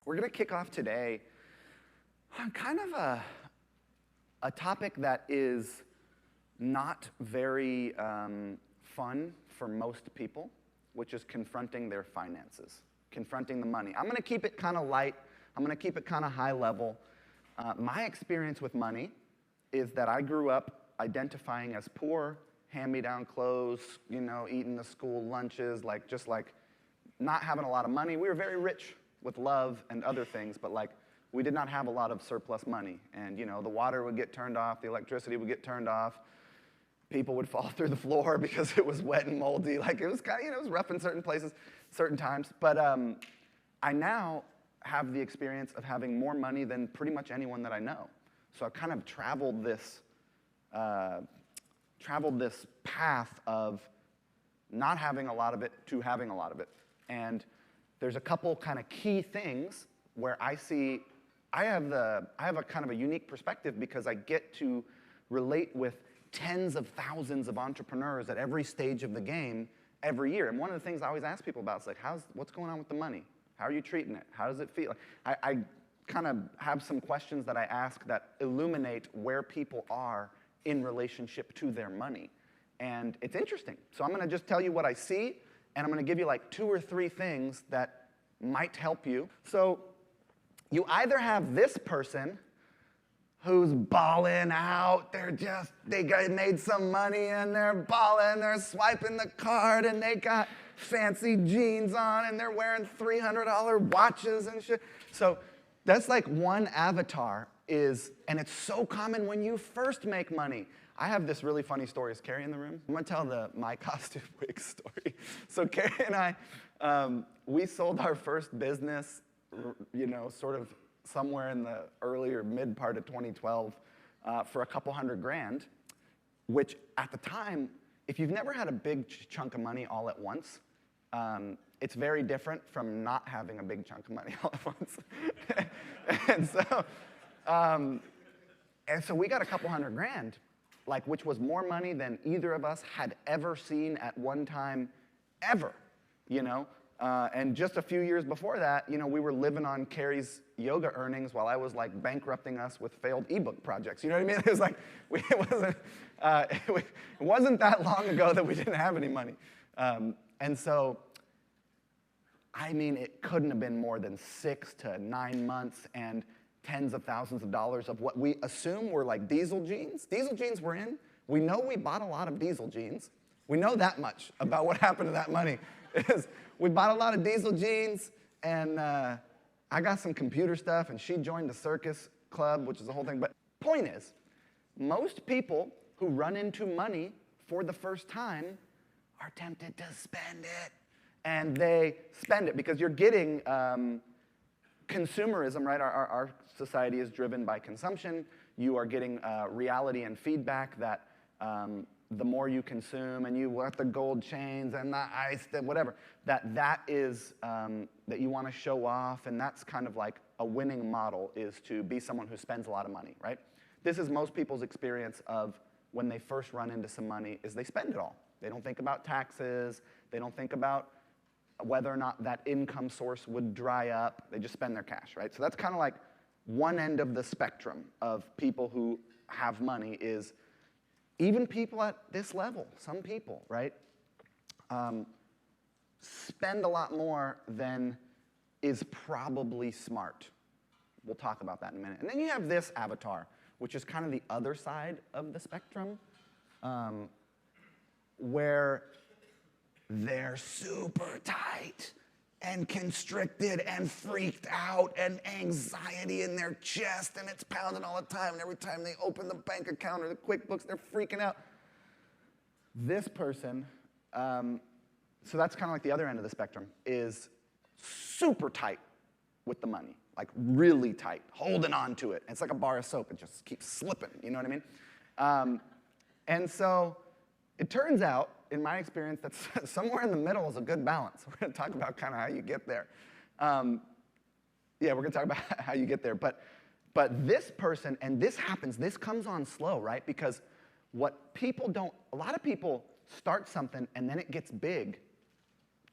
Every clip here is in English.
We're going to kick off today on kind of a topic that is not very fun for most people, which is confronting their finances, confronting the money. I'm going to keep it kind of light. I'm going to keep it kind of high level. My experience with money is that I grew up identifying as poor, hand-me-down clothes, eating the school lunches, just not having a lot of money. We were very rich with love and other things, but we did not have a lot of surplus money. And the water would get turned off, the electricity would get turned off, people would fall through the floor because it was wet and moldy. It was kind of, it was rough in certain places, certain times. But I now have the experience of having more money than pretty much anyone that I know. So I've kind of traveled this path of not having a lot of it to having a lot of it. And there's a couple kind of key things where I have a kind of a unique perspective because I get to relate with tens of thousands of entrepreneurs at every stage of the game every year. And one of the things I always ask people about is what's going on with the money? How are you treating it? How does it feel? I kind of have some questions that I ask that illuminate where people are in relationship to their money. And it's interesting. So I'm going to just tell you what I see, and I'm going to give you 2 or 3 things that might help you. So you either have this person who's balling out, they made some money and they're balling, they're swiping the card and they got fancy jeans on and they're wearing $300 watches and shit. So that's one avatar and it's so common when you first make money. I have this really funny story. Is Carrie in the room? I'm going to tell my costume wig story. So Carrie and I, we sold our first business, sort of somewhere in the early or mid part of 2012 for a couple $100,000, which at the time, if you've never had a big chunk of money all at once, it's very different from not having a big chunk of money all at once. and so we got a couple $100,000, which was more money than either of us had ever seen at one time, ever, and just a few years before that, we were living on Carrie's yoga earnings while I was bankrupting us with failed ebook projects. You know what I mean? It was it wasn't that long ago that we didn't have any money. And so, it couldn't have been more than 6 to 9 months and tens of thousands of dollars of what we assume were diesel jeans. Diesel jeans were in. We know we bought a lot of diesel jeans. We know that much about what happened to that money. We bought a lot of diesel jeans, and I got some computer stuff, and she joined the circus club, which is the whole thing. But point is, most people who run into money for the first time are tempted to spend it. And they spend it because you're getting consumerism, right? Our society is driven by consumption. You are getting reality and feedback that the more you consume and you want the gold chains and the ice, whatever, that is, that you want to show off, and that's kind of a winning model is to be someone who spends a lot of money, right? This is most people's experience of when they first run into some money is they spend it all. They don't think about taxes. They don't think about whether or not that income source would dry up. They just spend their cash, right? So that's kind of one end of the spectrum of people who have money is even people at this level, some people, right, spend a lot more than is probably smart. We'll talk about that in a minute. And then you have this avatar, which is kind of the other side of the spectrum, where they're super tight and constricted and freaked out and anxiety in their chest and it's pounding all the time, and every time they open the bank account or the QuickBooks, they're freaking out. This person, so that's kind of the other end of the spectrum, is super tight with the money, really tight, holding on to it. It's like a bar of soap. It just keeps slipping, you know what I mean? And so it turns out, in my experience, that somewhere in the middle is a good balance. We're going to talk about kind of how you get there. We're going to talk about how you get there. But this person, and this happens, this comes on slow, right? Because what people don't, a lot of people start something and then it gets big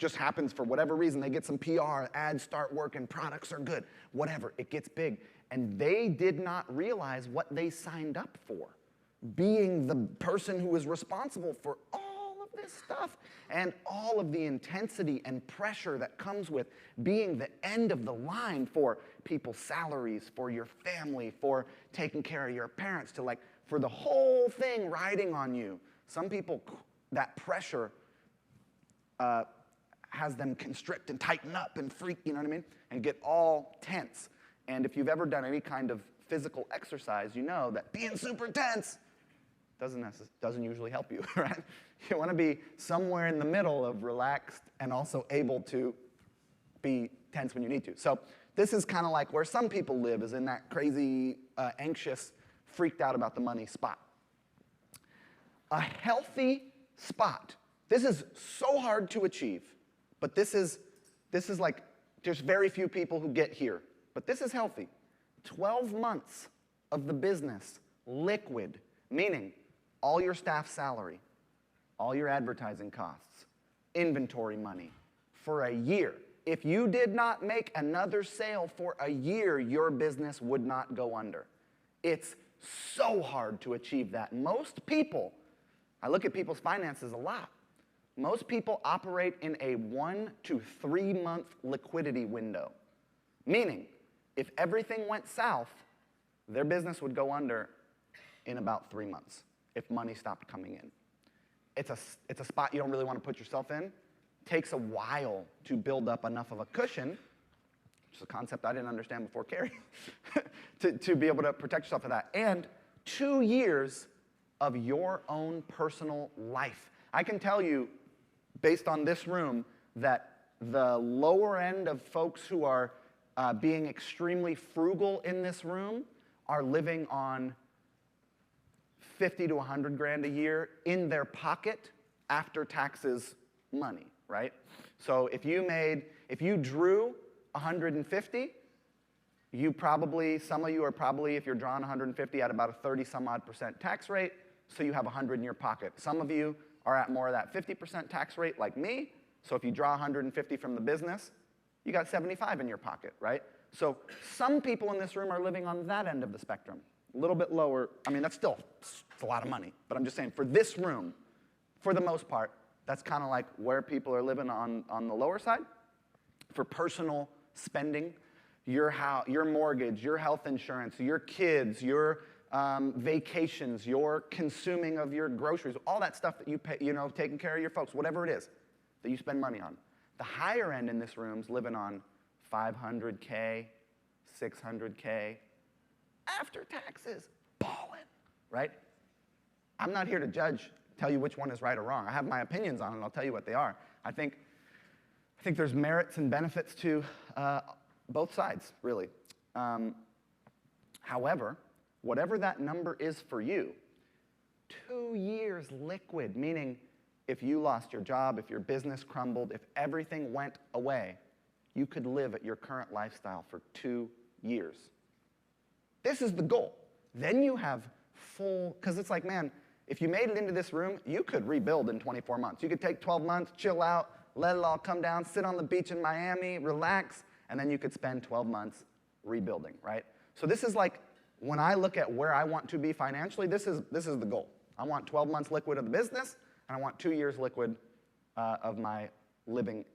just happens for whatever reason. They get some PR, ads start working, products are good, whatever, it gets big. And they did not realize what they signed up for, being the person who was responsible for all of this stuff and all of the intensity and pressure that comes with being the end of the line for people's salaries, for your family, for taking care of your parents, to for the whole thing riding on you. Some people, that pressure has them constrict and tighten up and freak, you know what I mean? And get all tense. And if you've ever done any kind of physical exercise, you know that being super tense doesn't usually help you, right? You want to be somewhere in the middle of relaxed and also able to be tense when you need to. So this is kind of like where some people live, is in that crazy, anxious, freaked out about the money spot. A healthy spot. This is so hard to achieve, but this is like, there's very few people who get here, but this is healthy. 12 months of the business liquid, meaning all your staff salary, all your advertising costs, inventory money for a year. If you did not make another sale for a year, your business would not go under. It's so hard to achieve that. Most people, I look at people's finances a lot. Most people operate in a 1 to 3 month liquidity window. Meaning, if everything went south, their business would go under in about 3 months if money stopped coming in. It's a spot you don't really want to put yourself in. Takes a while to build up enough of a cushion, which is a concept I didn't understand before Carrie, to be able to protect yourself from that. And 2 years of your own personal life. I can tell you, based on this room, that the lower end of folks who are being extremely frugal in this room are living on 50 to 100 grand a year in their pocket after taxes money, right? So if you drew 150, some of you are probably, if you're drawing 150, at about a 30-some-odd% tax rate, so you have 100 in your pocket. Some of you are at more of that 50% tax rate like me, so if you draw 150 from the business, you got 75 in your pocket, right? So some people in this room are living on that end of the spectrum, a little bit lower. I mean, it's a lot of money, but I'm just saying for this room, for the most part, that's kind of like where people are living on the lower side. For personal spending, your mortgage, your health insurance, your kids, your vacations, your consuming of your groceries, all that stuff that you pay, taking care of your folks, whatever it is that you spend money on. The higher end in this room's living on $500K, $600K, after taxes, ballin', right? I'm not here to tell you which one is right or wrong. I have my opinions on it, and I'll tell you what they are. I think there's merits and benefits to both sides, really. However, whatever that number is for you, 2 years liquid, meaning if you lost your job, if your business crumbled, if everything went away, you could live at your current lifestyle for 2 years. This is the goal. Then you have because it's like, man, if you made it into this room, you could rebuild in 24 months. You could take 12 months, chill out, let it all come down, sit on the beach in Miami, relax, and then you could spend 12 months rebuilding, right? So this is like, when I look at where I want to be financially, this is the goal. I want 12 months liquid of the business, and I want 2 years liquid of my living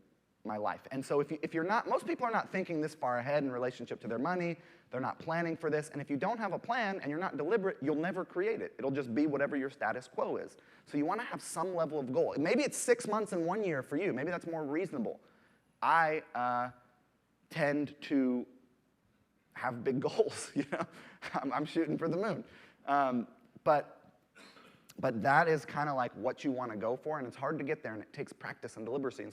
my life. And so if you're not, most people are not thinking this far ahead in relationship to their money. They're not planning for this. And if you don't have a plan and you're not deliberate, you'll never create it. It'll just be whatever your status quo is. So you want to have some level of goal. Maybe it's 6 months and 1 year for you. Maybe that's more reasonable. I tend to have big goals. I'm shooting for the moon. But that is kind of like what you want to go for, and it's hard to get there, and it takes practice and deliberation.